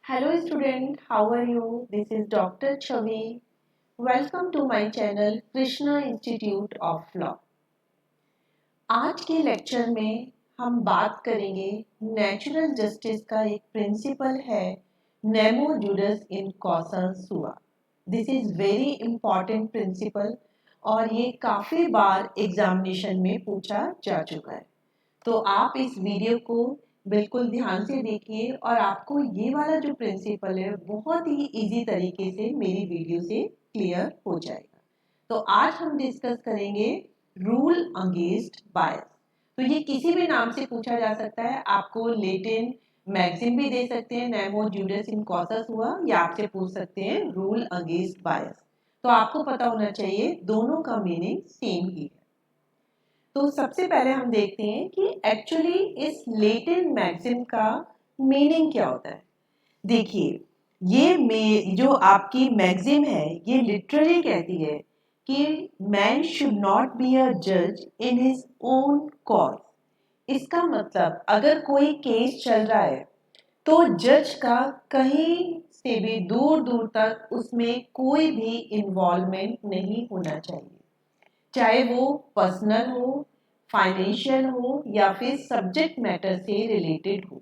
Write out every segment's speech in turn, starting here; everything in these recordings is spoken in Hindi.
Hello student, how are you? This is Dr. Chavi. Welcome to my channel Krishna Institute of Law. आज के लेक्चर में हम बात करेंगे नेचुरल जस्टिस का एक प्रिंसिपल है नेमो जुडस इन कॉसा सुआ। This is very important principle और ये काफ़ी बार एग्जामिनेशन में पूछा जा चुका है। तो आप इस वीडियो को बिल्कुल ध्यान से देखिए और आपको ये वाला जो प्रिंसिपल है बहुत ही इजी तरीके से मेरी वीडियो से क्लियर हो जाएगा। तो आज हम डिस्कस करेंगे रूल अगेंस्ट बायस। तो ये किसी भी नाम से पूछा जा सकता है, आपको लेटिन मैक्सिम भी दे सकते हैं, नेमो जुडस इन कॉसा सुआ, या आपसे पूछ सकते हैं रूल अगेंस्ट बायस। तो आपको पता होना चाहिए दोनों का मीनिंग सेम ही है। तो सबसे पहले हम देखते हैं कि एक्चुअली इस लेटिन मैक्सिम का मीनिंग क्या होता है। देखिए, जो आपकी मैक्सिम है ये लिटरली कहती है कि man should not be a जज इन हिज ओन कॉज। इसका मतलब अगर कोई केस चल रहा है तो जज का कहीं से भी दूर दूर तक उसमें कोई भी इन्वॉल्वमेंट नहीं होना चाहिए, चाहे वो पर्सनल हो, फाइनेंशियल हो या फिर सब्जेक्ट मैटर से रिलेटेड हो।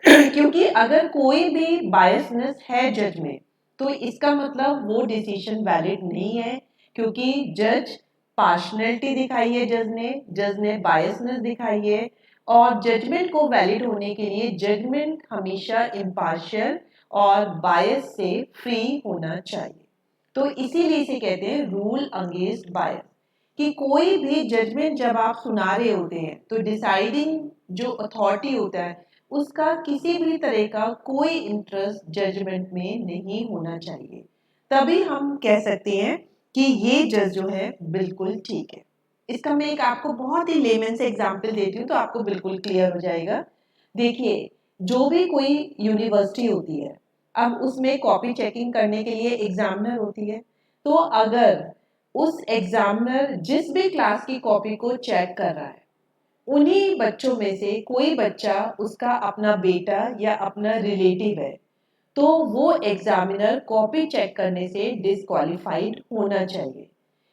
क्योंकि अगर कोई भी बायसनेस है जज में तो इसका मतलब वो डिसीजन वैलिड नहीं है, क्योंकि जज पार्शनैलिटी दिखाई है, जज ने बायसनेस दिखाई है और जजमेंट को वैलिड होने के लिए जजमेंट हमेशा इम्पार्शियल और बायस से फ्री होना चाहिए। तो इसीलिए इसे कहते हैं रूल अगेंस्ट बायस, कि कोई भी जजमेंट जब आप सुना रहे होते हैं तो डिसाइडिंग जो अथॉरिटी होता है उसका किसी भी तरह का कोई इंटरेस्ट जजमेंट में नहीं होना चाहिए। तभी हम कह सकते हैं कि ये जज जो है बिल्कुल ठीक है। इसका मैं एक आपको बहुत ही लेमन से एग्जांपल देती हूँ तो आपको बिल्कुल क्लियर हो जाएगा। देखिए, जो भी कोई यूनिवर्सिटी होती है, अब उसमें कॉपी चेकिंग करने के लिए एग्जामिनर होती है। तो अगर उस एग्जामिनर जिस भी क्लास की कॉपी को चेक कर रहा है, उन्हीं बच्चों में से कोई बच्चा उसका अपना बेटा या अपना रिलेटिव है, तो वो एग्जामिनर कॉपी चेक करने से डिस्क्वालिफाइड होना चाहिए।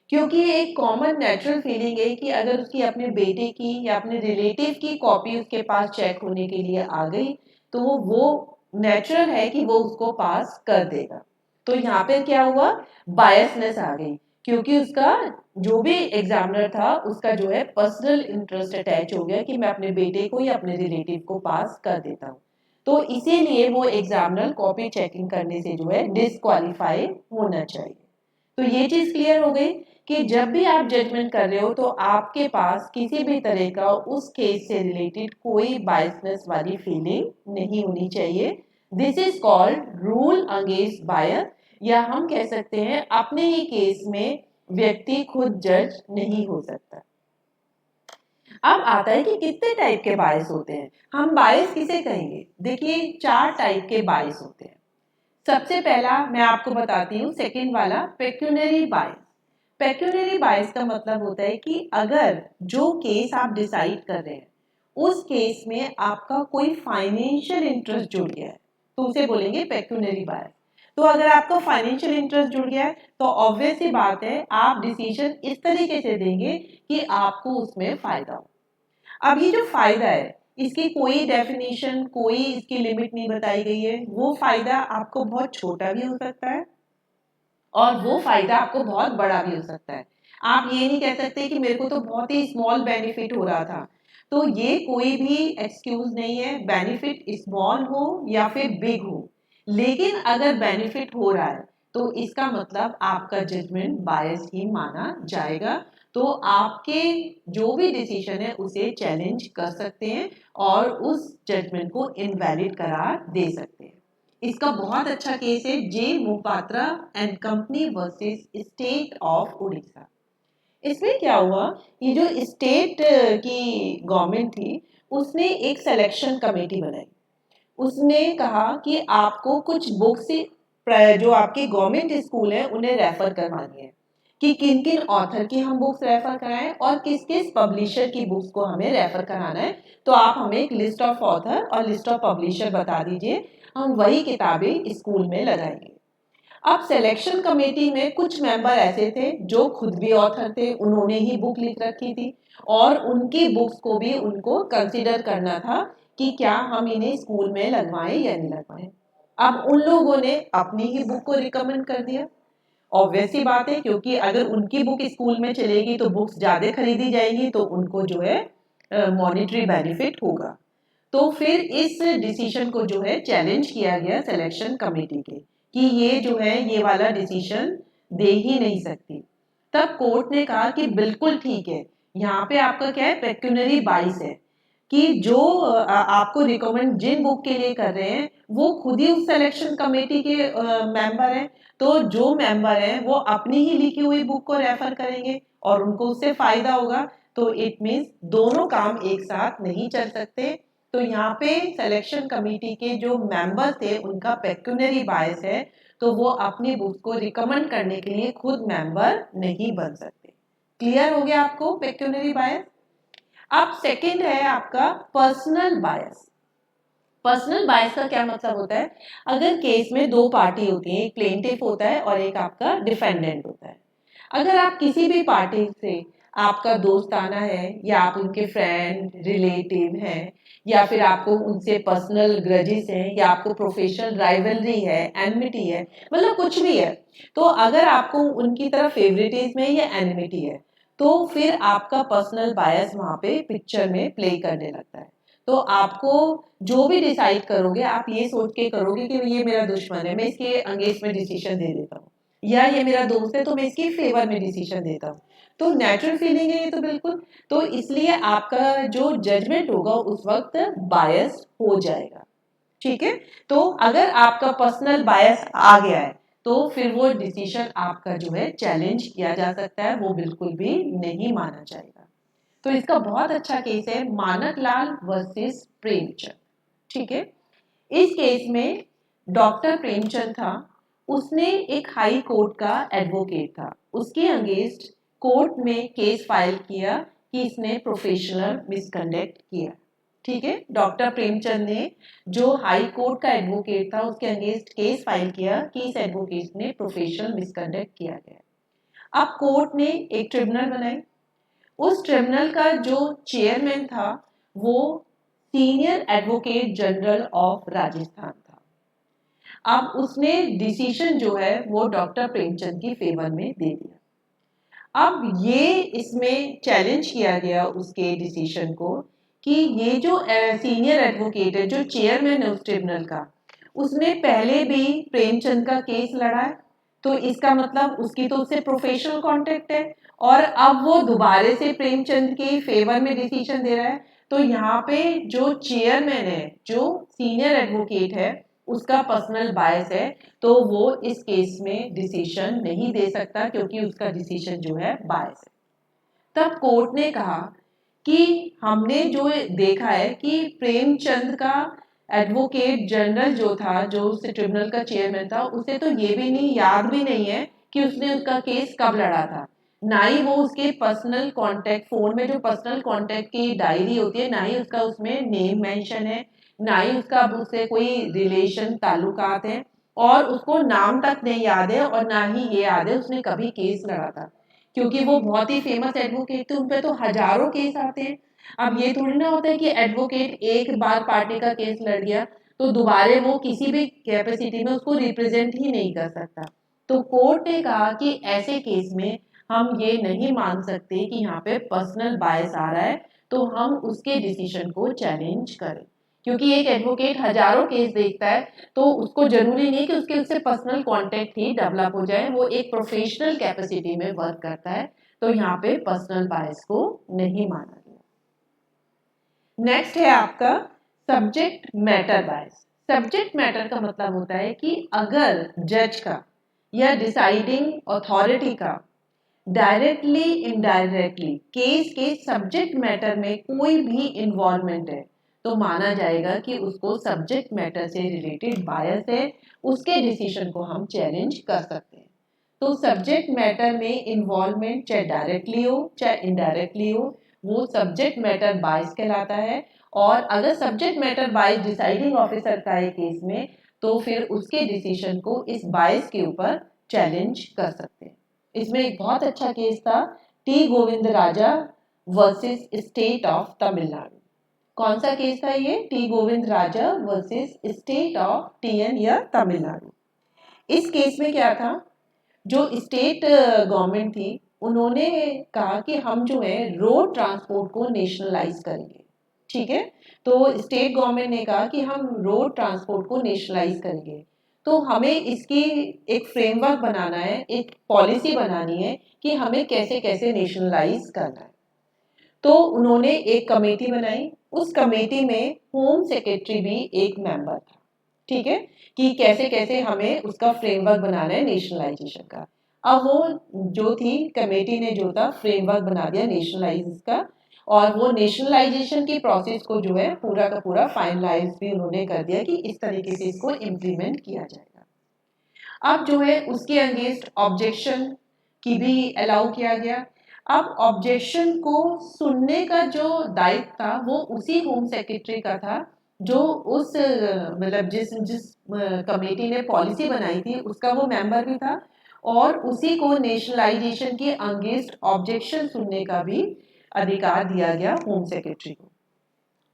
क्योंकि एक कॉमन नेचुरल फीलिंग है कि अगर उसकी अपने बेटे की या अपने रिलेटिव की कॉपी उसके पास चेक होने के लिए आ गई तो वो नेचुरल है कि वो उसको पास कर देगा। तो यहाँ पे क्या हुआ, बायसनेस आ गई, क्योंकि उसका जो भी एग्जामिनर था उसका जो है पर्सनल इंटरेस्ट अटैच हो गया कि मैं अपने बेटे को या अपने रिलेटिव को पास कर देता हूँ। तो इसीलिए वो एग्जामिनर कॉपी चेकिंग करने से जो है डिस्क्वालीफाई होना चाहिए। तो ये चीज क्लियर हो गई कि जब भी आप जजमेंट कर रहे हो तो आपके पास किसी भी तरह का उस केस से रिलेटेड कोई बायसनेस वाली फीलिंग नहीं होनी चाहिए। This is called rule against bias, या हम कह सकते हैं अपने ही केस में व्यक्ति खुद जज नहीं हो सकता। अब आता है कि कितने टाइप के बायस होते हैं, हम बायस किसे कहेंगे। देखिए, 4 टाइप के बायस होते हैं। सबसे पहला मैं आपको बताती हूँ, सेकंड वाला पेक्यूनरी बायस। पेक्यूनरी बायस का मतलब होता है कि अगर जो केस आप डिसाइड कर रहे हैं उस केस में आपका कोई फाइनेंशियल इंटरेस्ट जुड़ गया है तो उसे बोलेंगे पेक्यूनरी बायस। तो अगर आपका फाइनेंशियल इंटरेस्ट जुड़ गया है तो ऑब्वियस सी बात है आप डिसीजन इस तरीके से देंगे कि आपको उसमें फायदा हो। अब ये जो फायदा है इसकी कोई डेफिनेशन, कोई इसकी लिमिट नहीं बताई गई है। वो फायदा आपको बहुत छोटा भी हो सकता है और वो फायदा आपको बहुत बड़ा भी हो सकता है। आप ये नहीं कह सकते कि मेरे को तो बहुत ही स्मॉल बेनिफिट हो रहा था। तो ये कोई भी एक्सक्यूज नहीं है, बेनिफिट स्मॉल हो या फिर बिग हो, लेकिन अगर बेनिफिट हो रहा है तो इसका मतलब आपका जजमेंट बायस ही माना जाएगा। तो आपके जो भी डिसीजन है उसे चैलेंज कर सकते हैं और उस जजमेंट को इनवैलिड करार दे सकते हैं। इसका बहुत अच्छा केस है J Mohapatra and company versus state of Orissa. इसमें क्या हुआ, ये जो स्टेट की गवर्नमेंट थी उसने एक सिलेक्शन कमेटी बनाई। उसने कहा कि आपको कुछ बुक्स जो आपके गवर्नमेंट स्कूल है उन्हें रेफर करवानी है, कि किन किन ऑथर की हम बुक्स रेफर कराएं और किस किस पब्लिशर की बुक्स को हमें रेफर कराना है। तो आप हमें एक लिस्ट ऑफ ऑथर और लिस्ट ऑफ पब्लिशर बता दीजिए। हम वही किताबें स्कूल में लगाएंगे। अब सिलेक्शन कमेटी में कुछ मेंबर ऐसे थे जो खुद भी ऑथर थे, उन्होंने ही बुक लिख रखी थी और उनकी बुक्स को भी उनको कंसीडर करना था कि क्या हम इन्हें स्कूल में लगवाएं या नहीं लगवाएं। अब उन लोगों ने अपनी ही बुक को रिकमेंड कर दिया। ऑब्वियस सी बात है, क्योंकि अगर उनकी बुक स्कूल में चलेगी तो बुक्स ज्यादा खरीदी जाएगी, तो उनको जो है मॉनेटरी बेनिफिट होगा। तो फिर इस डिसीजन को जो है चैलेंज किया गया सिलेक्शन कमेटी के कि ये जो है ये वाला डिसीजन दे ही नहीं सकती। तब कोर्ट ने कहा कि बिल्कुल ठीक है, यहाँ पे आपका क्या है, पेक्यूनरी बाइस है कि जो आपको रिकमेंड जिन बुक के लिए कर रहे हैं वो खुद ही उस सिलेक्शन कमेटी के मेंबर हैं। तो जो मेंबर हैं वो अपनी ही लिखी हुई बुक को रेफर करेंगे और उनको उससे फायदा होगा। तो इट मीन्स दोनों काम एक साथ नहीं चल सकते। तो यहाँ पे सिलेक्शन कमेटी के जो मेंबर थे उनका पेक्यूनरी बायस है, तो वो अपनी बुक को रिकमेंड करने के लिए खुद मेंबर नहीं बन सकते। क्लियर हो गया आपको पेक्यूनरी बायस। अब सेकंड है आपका पर्सनल बायस। पर्सनल बायस का क्या मतलब होता है, अगर केस में दो पार्टी होती है, एक प्लेंटिफ होता है और एक आपका डिफेंडेंट होता है। अगर आप किसी भी पार्टी से, आपका दोस्ताना है या आप उनके फ्रेंड रिलेटिव हैं या फिर आपको उनसे पर्सनल ग्रजेस हैं या आपको प्रोफेशनल राइवलरी है, एनमिटी है, मतलब कुछ भी है, तो अगर आपको उनकी तरफ फेवरेटिज्म है या एनिमिटी है तो फिर आपका पर्सनल बायस वहां पे पिक्चर में प्ले करने लगता है। तो आपको जो भी डिसाइड करोगे आप ये सोच के करोगे कि ये मेरा दुश्मन है, मैं इसके अगेंस्ट में डिसीजन दे देता हूँ, या ये मेरा दोस्त है तो मैं इसके फेवर में डिसीजन देता हूँ। तो नेचुरल फीलिंग है ये तो बिल्कुल। तो इसलिए आपका जो जजमेंट होगा उस वक्त बायस हो जाएगा। ठीक है, तो अगर आपका पर्सनल बायस आ गया है तो फिर वो डिसीजन आपका जो है चैलेंज किया जा सकता है, वो बिल्कुल भी नहीं माना जाएगा। तो इसका बहुत अच्छा केस है मानक लाल वर्सेस प्रेमचंद। ठीक है, इस केस में डॉक्टर प्रेमचंद था, उसने एक हाई कोर्ट का एडवोकेट था, उसके अगेंस्ट कोर्ट में केस फाइल किया कि इसने प्रोफेशनल मिसकंडक्ट किया। ठीक है, डॉक्टर प्रेमचंद ने जो हाई कोर्ट का एडवोकेट था उसके अगेंस्ट केस फाइल किया कि इस एडवोकेट ने प्रोफेशनल मिसकंडक्ट किया गया। अब कोर्ट ने एक ट्रिब्यूनल बनाई, उस ट्रिब्यूनल का जो चेयरमैन था वो senior advocate general of Rajasthan था। अब उसने डिसीजन जो है वो डॉक्टर प्रेमचंद की फेवर में दे दिया। अब ये इसमें चैलेंज किया गया उसके डिसीजन को कि ये जो सीनियर एडवोकेट है, जो चेयरमैन है उस ट्रिब्यूनल का, उसने पहले भी प्रेमचंद का केस लड़ा है, तो इसका मतलब उसकी तो उससे प्रोफेशनल कांटेक्ट है और अब वो दोबारा से प्रेमचंद के फेवर में डिसीजन दे रहा है। तो यहाँ पे जो चेयरमैन है, जो सीनियर एडवोकेट है, उसका पर्सनल बायस है, तो वो इस केस में डिसीजन नहीं दे सकता क्योंकि उसका डिसीजन जो है बायस है। तब कोर्ट ने कहा कि हमने जो देखा है कि प्रेमचंद का एडवोकेट जनरल जो था, जो उस ट्रिब्यूनल का चेयरमैन था, उसे तो ये भी नहीं याद भी नहीं है कि उसने उसका केस कब लड़ा था, ना ही वो उसके पर्सनल कांटेक्ट, फोन में जो पर्सनल कांटेक्ट की डायरी होती है, ना ही उसका उसमें नेम मेंशन है, ना ही उसका उससे कोई रिलेशन ताल्लुकात है, और उसको नाम तक नहीं याद है और ना ही ये याद है उसने कभी केस लड़ा था, क्योंकि वो बहुत ही फेमस एडवोकेट थे, उन पे तो हजारों केस आते हैं। अब ये थोड़ी ना होता है कि एडवोकेट एक बार पार्टी का केस लड़ गया तो दोबारा वो किसी भी कैपेसिटी में उसको रिप्रेजेंट ही नहीं कर सकता। तो कोर्ट ने कहा कि ऐसे केस में हम ये नहीं मान सकते कि यहाँ पे पर्सनल बायस आ रहा है, तो हम उसके डिसीजन को चैलेंज करें, क्योंकि एक एडवोकेट हजारों केस देखता है तो उसको जरूरी नहीं कि उसके उससे पर्सनल कांटेक्ट ही डेवलप हो जाए, वो एक प्रोफेशनल कैपेसिटी में वर्क करता है, तो यहाँ पे पर्सनल बायस को नहीं माना गया। नेक्स्ट है आपका सब्जेक्ट मैटर बायस। सब्जेक्ट मैटर का मतलब होता है कि अगर जज का या डिसाइडिंग अथॉरिटी का डायरेक्टली इनडायरेक्टली केस के सब्जेक्ट मैटर में कोई भी इन्वॉल्वमेंट है तो माना जाएगा कि उसको सब्जेक्ट मैटर से रिलेटेड बायस है, उसके डिसीजन को हम चैलेंज कर सकते हैं। तो सब्जेक्ट मैटर में इन्वॉल्वमेंट चाहे डायरेक्टली हो चाहे इनडायरेक्टली हो, वो सब्जेक्ट मैटर बायस कहलाता है। और अगर सब्जेक्ट मैटर बायस डिसाइडिंग ऑफिसर का है केस में, तो फिर उसके डिसीजन को इस बायस के ऊपर चैलेंज कर सकते हैं। इसमें एक बहुत अच्छा केस था T Govind Raja versus state of Tamil Nadu. कौन सा केस था ये? T Govind Raja versus state of TN या तमिलनाडु। इस केस में क्या था, जो स्टेट गवर्नमेंट थी उन्होंने कहा कि हम जो है रोड ट्रांसपोर्ट को नेशनलाइज करेंगे। ठीक है, तो स्टेट गवर्नमेंट ने कहा कि हम रोड ट्रांसपोर्ट को नेशनलाइज करेंगे, तो हमें इसकी एक फ्रेमवर्क बनाना है, एक पॉलिसी बनानी है कि हमें कैसे कैसे नेशनलाइज करना है। तो उन्होंने एक कमेटी बनाई, उस कमेटी में होम सेक्रेटरी भी एक मेंबर था। ठीक है, कि कैसे कैसे हमें उसका फ्रेमवर्क बनाना है नेशनलाइजेशन का। अब वो जो थी कमेटी ने जो था फ्रेमवर्क बना दिया नेशनलाइज का, और वो नेशनलाइजेशन की प्रोसेस को जो है पूरा का पूरा फाइनलाइज भी उन्होंने कर दिया कि इस तरीके से इसको इम्प्लीमेंट किया जाएगा। अब जो है उसके अगेंस्ट ऑब्जेक्शन की भी अलाउ किया गया। अब ऑब्जेक्शन को सुनने का जो दायित्व था वो उसी होम सेक्रेटरी का था, जो उस मतलब जिस जिस कमेटी ने पॉलिसी बनाई थी उसका वो मेंबर भी था, और उसी को नेशनलाइजेशन के अगेंस्ट ऑब्जेक्शन सुनने का भी अधिकार दिया गया होम सेक्रेटरी को।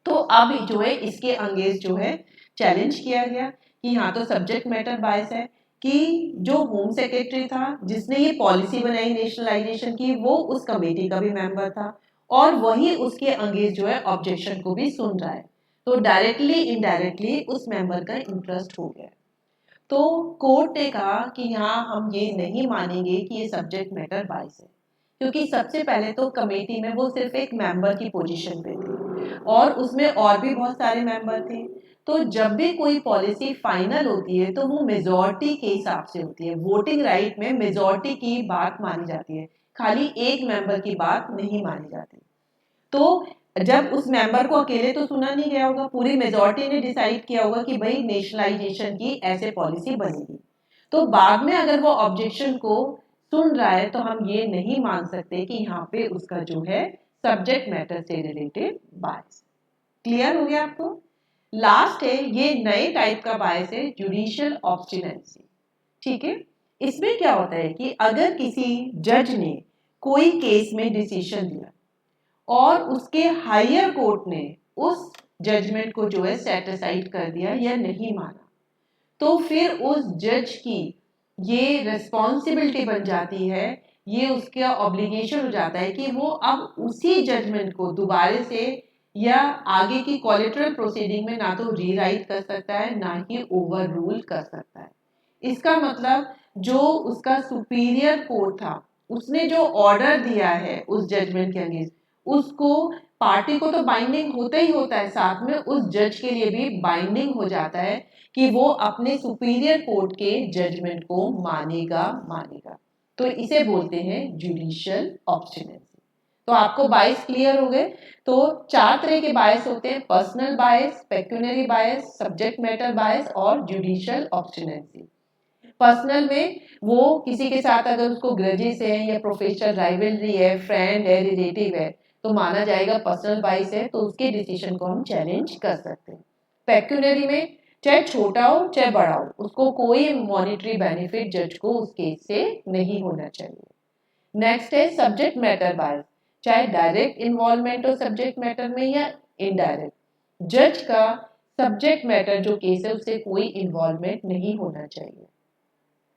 तो अब जो है इसके अगेंस्ट जो है चैलेंज किया गया कि हाँ, तो सब्जेक्ट मैटर बायस है कि जो होम सेक्रेटरी था जिसने ये पॉलिसी बनाई नेशनलाइजेशन की, वो उस कमेटी का भी मेंबर था और वही उसके अगेंस्ट जो है ऑब्जेक्शन को भी सुन रहा है, तो डायरेक्टली इनडायरेक्टली उस मेंबर का इंटरेस्ट हो गया। तो कोर्ट ने कहा कि यहाँ हम ये नहीं मानेंगे कि ये सब्जेक्ट मैटर बायस है, क्योंकि सबसे पहले तो कमेटी में वो सिर्फ एक मेंबर की पोजीशन पे थे और उसमें और भी बहुत सारे मेंबर थे। तो जब भी कोई पॉलिसी फाइनल होती है तो वो मेजॉरिटी के हिसाब से होती है, वोटिंग राइट में मेजॉरिटी की बात मानी जाती है, खाली एक मेंबर की बात नहीं मानी जाती। तो जब उस मेंबर को अकेले तो सुना नहीं गया होगा, पूरी मेजॉरिटी ने डिसाइड किया होगा कि भाई नेशनलाइजेशन की ऐसे पॉलिसी बनेगी, तो बाद में अगर वो ऑब्जेक्शन को सुन रहा है तो हम ये नहीं मान सकते कि यहाँ पे उसका जो है सब्जेक्ट मैटर से रिलेटेड बायस। क्लियर हो गया आपको? लास्ट है ये नए टाइप का बायस है जुडिशियल ऑब्स्टिनेंसी। ठीक है, इसमें क्या होता है कि अगर किसी जज ने कोई केस में डिसीजन दिया और उसके हायर कोर्ट ने उस जजमेंट को जो है सेट असाइड कर दिया या नहीं माना, तो फिर उस जज की ये रिस्पॉन्सिबिलिटी बन जाती है, ये उसका ऑब्लिगेशन हो जाता है कि वो अब उसी जजमेंट को दोबारा से या आगे की कोलेटरल प्रोसीडिंग में ना तो रीराइट कर सकता है ना ही ओवर रूल कर सकता है। इसका मतलब जो उसका सुपीरियर कोर्ट था उसने जो ऑर्डर दिया है उस जजमेंट के अगेंस्ट, उसको पार्टी को तो बाइंडिंग होता ही होता है, साथ में उस जज के लिए भी बाइंडिंग हो जाता है कि वो अपने सुपीरियर कोर्ट के जजमेंट को मानेगा मानेगा। तो इसे बोलते हैं जुडिशियल ऑब्स्टिनेंसी। तो आपको बायस क्लियर हो गए? तो चार तरह के बायस होते हैं: पर्सनल बायस, पेक्यूनरी बायस, सब्जेक्ट मैटर बायस और जुडिशियल ऑब्स्टिनेंसी। पर्सनल में वो किसी के साथ अगर उसको ग्रजेस है या प्रोफेशनल राइवलरी है, फ्रेंड है, रिलेटिव है, तो माना जाएगा पर्सनल बाइस है, तो उसके डिसीजन को हम चैलेंज कर सकते हैं। पेक्यूनरी में चाहे छोटा हो चाहे बड़ा हो, उसको कोई मॉनिटरी बेनिफिट जज को उस केस से नहीं होना चाहिए। नेक्स्ट है सब्जेक्ट मैटर बायस, चाहे डायरेक्ट इन्वॉल्वमेंट हो सब्जेक्ट मैटर में या इनडायरेक्ट, जज का सब्जेक्ट मैटर जो केस है उससे कोई इन्वॉल्वमेंट नहीं होना चाहिए।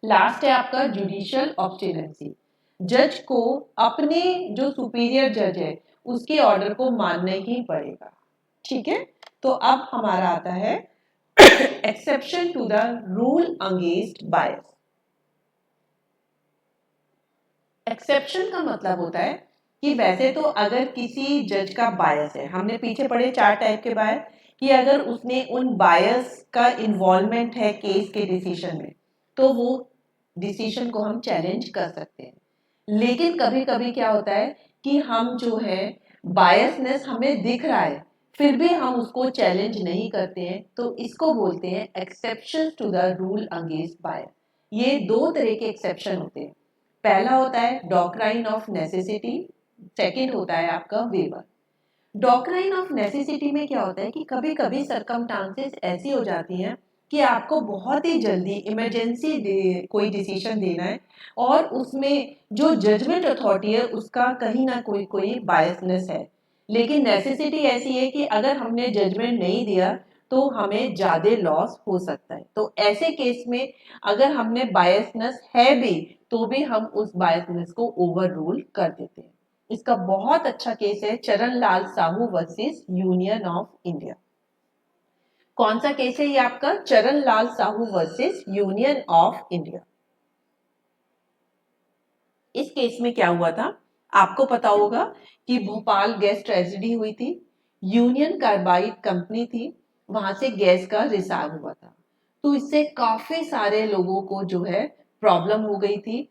लास्ट है आपका जुडिशियल ऑब्स्टिनेंसी, जज को अपने जो सुपीरियर जज है उसके ऑर्डर को मानना ही पड़ेगा। ठीक है, तो अब हमारा आता है exception to the rule against bias. Exception का मतलब होता है कि वैसे तो अगर किसी जज का बायस है, हमने पीछे पढ़े चार टाइप के बायस, कि अगर उसने उन बायस का इन्वॉल्वमेंट है केस के डिसीजन में तो वो डिसीजन को हम चैलेंज कर सकते हैं। लेकिन कभी कभी क्या होता है कि हम जो है बायसनेस हमें दिख रहा है फिर भी हम उसको चैलेंज नहीं करते हैं, तो इसको बोलते हैं exception to the rule against bias. ये दो तरह के एक्सेप्शन होते हैं। पहला होता है डॉक्ट्राइन ऑफ नेसेसिटी, सेकंड होता है आपका वेवर। डॉक्ट्राइन ऑफ नेसेसिटी में क्या होता है कि कभी कभी सरकमस्टांसेस ऐसी हो जाती हैं कि आपको बहुत ही जल्दी इमरजेंसी कोई डिसीजन देना है और उसमें जो जजमेंट अथॉरिटी है उसका कहीं ना कोई बायसनेस है। लेकिन नेसेसिटी ऐसी है कि अगर हमने जजमेंट नहीं दिया तो हमें ज्यादा लॉस हो सकता है। तो ऐसे केस में अगर हमने बायसनेस है भी तो भी हम उस बायसनेस को ओवर रूल कर देते हैं। इसका बहुत अच्छा केस है Charan Lal Sahu versus Union of India. कौन सा केस है ये आपका? Charan Lal Sahu versus Union of India. इस केस में क्या हुआ था आपको पता होगा कि भोपाल गैस ट्रेजेडी हुई थी। यूनियन कार्बाइड कंपनी थी, वहां से गैस का रिसाव हुआ था। तो इससे काफी सारे लोगों को जो है प्रॉब्लम हो गई थी।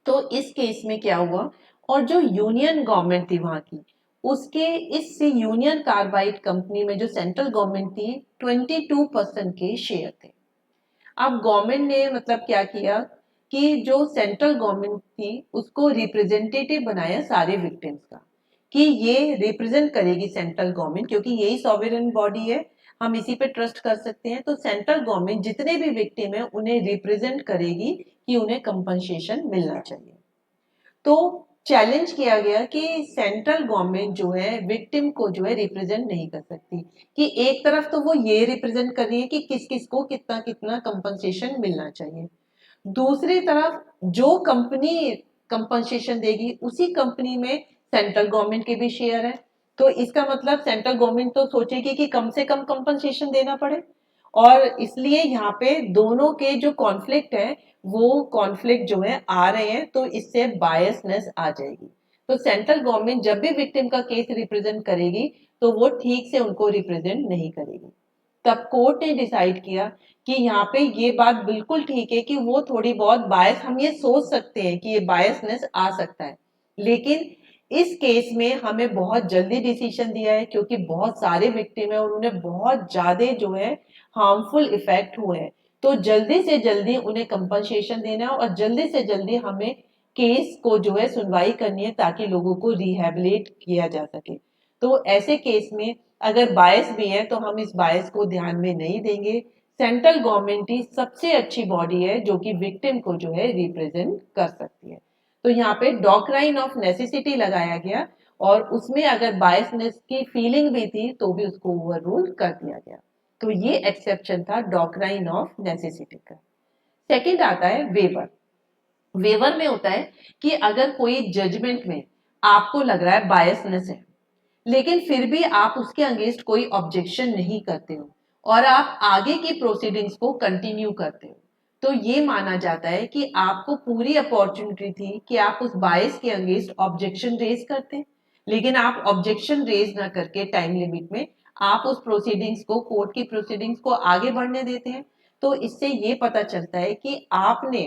तो इस केस में क्या हुआ, और जो यूनियन गवर्नमेंट थी वहां की, उसके इस यूनियन कार्बाइड कंपनी में जो सेंट्रल गवर्नमेंट थी 22% के शेयर थे। अब गवर्नमेंट ने मतलब क्या किया कि जो सेंट्रल गवर्नमेंट थी उसको रिप्रेजेंटेटिव बनाया सारे विक्टिम्स का, कि ये रिप्रेजेंट करेगी सेंट्रल गवर्नमेंट, क्योंकि यही सॉवरेन बॉडी है, हम इसी पे ट्रस्ट कर सकते हैं। तो सेंट्रल गवर्नमेंट जितने भी विक्टिम है उन्हें रिप्रेजेंट करेगी कि उन्हें कंपनसेशन मिलना चाहिए। तो चैलेंज किया गया कि सेंट्रल गवर्नमेंट जो है विक्टिम को जो है रिप्रेजेंट नहीं कर सकती, कि एक तरफ तो वो ये रिप्रेजेंट कर रही है कि किस किस को कितना कितना कंपनसेशन मिलना चाहिए, दूसरी तरफ जो कंपनी कंपनसेशन देगी उसी कंपनी में सेंट्रल गवर्नमेंट के भी शेयर है। तो इसका मतलब सेंट्रल गवर्नमेंट तो सोचेगी कि कम से कम कंपनसेशन देना पड़े, और इसलिए यहाँ पे दोनों के जो कॉन्फ्लिक्ट है वो कॉन्फ्लिक्ट जो है आ रहे हैं, तो इससे बायसनेस आ जाएगी। तो सेंट्रल गवर्नमेंट जब भी विक्टिम का केस रिप्रेजेंट करेगी तो वो ठीक से उनको रिप्रेजेंट नहीं करेगी। तब कोर्ट ने डिसाइड किया कि यहाँ पे ये बात बिल्कुल ठीक है कि वो थोड़ी बहुत बायस, हम ये सोच सकते हैं कि ये बायसनेस आ सकता है, लेकिन इस केस में हमें बहुत जल्दी डिसीजन दिया है क्योंकि बहुत सारे विक्टिम है और उन्हें बहुत ज्यादा जो है हार्मफुल इफेक्ट हुए हैं। तो जल्दी से जल्दी उन्हें कंपनसेशन देना है और जल्दी से जल्दी हमें केस को जो है सुनवाई करनी है ताकि लोगों को रिहेबिलिट किया जा सके। तो ऐसे केस में अगर बायस भी है तो हम इस बायस को ध्यान में नहीं देंगे। सेंट्रल गवर्नमेंट ही सबसे अच्छी बॉडी है जो कि विक्टिम को जो है रिप्रेजेंट कर सकती है। तो यहाँ पे डॉक्ट्राइन ऑफ नेसेसिटी लगाया गया और उसमें अगर बायसनेस की फीलिंग भी थी तो भी उसको ओवर रूल कर दिया गया। तो ये एक्सेप्शन था डॉक्ट्राइन ऑफ नेसेसिटी का। सेकंड आता है वेवर। वेवर में होता है कि अगर कोई जजमेंट में आपको लग रहा है बायसनेस है, लेकिन फिर भी आप उसके अगेंस्ट कोई ऑब्जेक्शन नहीं करते हो और आप आगे की प्रोसीडिंग्स को कंटिन्यू करते हो, तो ये माना जाता है कि आपको पूरी अपॉर्चुनिटी थी कि आप उस बायस के अगेंस्ट ऑब्जेक्शन रेज करते, लेकिन आप ऑब्जेक्शन रेज ना करके टाइम लिमिट में आप उस प्रोसीडिंग्स को, कोर्ट की प्रोसीडिंग्स को आगे बढ़ने देते हैं। तो इससे ये पता चलता है कि आपने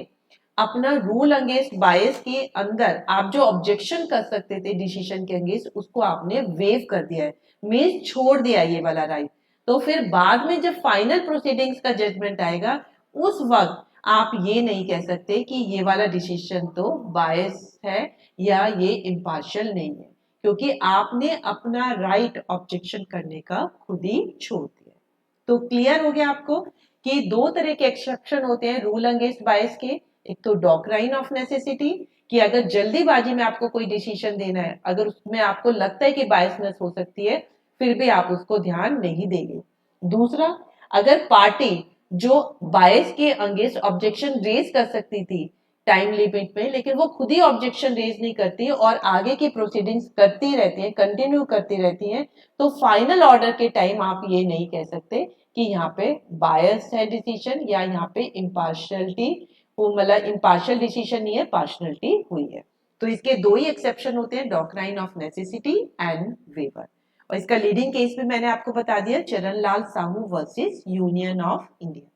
अपना रूल अगेंस्ट बायस के अंदर आप जो ऑब्जेक्शन कर सकते थे डिसीजन के अगेंस्ट उसको आपने वेव कर दिया है, मीन्स छोड़ दिया ये वाला राइट। तो फिर बाद में जब फाइनल प्रोसीडिंग्स का जजमेंट आएगा उस वक्त आप ये नहीं कह सकते कि ये वाला डिसीजन तो बायस है या ये इम्पार्शियल नहीं है, क्योंकि आपने अपना राइट ऑब्जेक्शन करने का खुद ही छोड़ दिया। तो क्लियर हो गया आपको कि दो तरह के एक्सेप्शन होते हैं रूल अगेंस्ट बायस के। एक तो डॉक्ट्राइन ऑफ नेसेसिटी, कि अगर जल्दीबाजी में आपको कोई डिसीजन देना है, अगर उसमें आपको लगता है कि बायसनेस हो सकती है, फिर भी आप उसको ध्यान नहीं देंगे। दूसरा, अगर पार्टी जो बायस के अगेंस्ट ऑब्जेक्शन रेज कर सकती थी टाइम लिमिट में, लेकिन वो खुद ही ऑब्जेक्शन रेज नहीं करती और आगे की प्रोसीडिंग्स करती रहती है, कंटिन्यू करती रहती है, तो फाइनल ऑर्डर के टाइम आप ये नहीं कह सकते कि यहाँ पे बायस है डिसीजन या यहाँ पे इम्पार्शियलिटी, वो मतलब इम्पार्शियल डिसीजन नहीं है, पार्शलिटी हुई है। तो इसके दो ही एक्सेप्शन होते हैं, doctrine of necessity and waiver. और इसका लीडिंग केस भी मैंने आपको बता दिया, Charan Lal Sahu versus Union of India.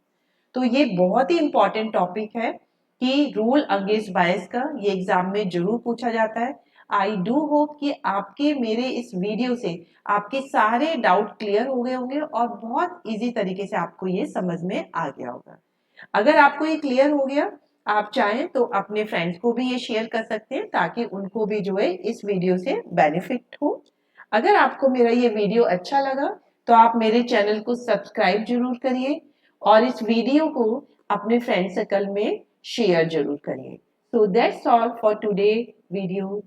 तो ये बहुत ही इंपॉर्टेंट टॉपिक है कि रूल अगेंस्ट बायस का, ये एग्जाम में जरूर पूछा जाता है। आई डू होप कि आपके मेरे इस वीडियो से आपके सारे डाउट क्लियर हो गए होंगे और बहुत इजी तरीके से आपको ये समझ में आ गया होगा। अगर आपको ये क्लियर हो गया, आप चाहें तो अपने फ्रेंड्स को भी ये शेयर कर सकते हैं ताकि उनको भी जो है इस वीडियो से बेनिफिट हो। अगर आपको मेरा ये वीडियो अच्छा लगा तो आप मेरे चैनल को सब्सक्राइब जरूर करिए और इस वीडियो को अपने फ्रेंड सर्कल में शेयर जरूर करिए। So that's all for today video.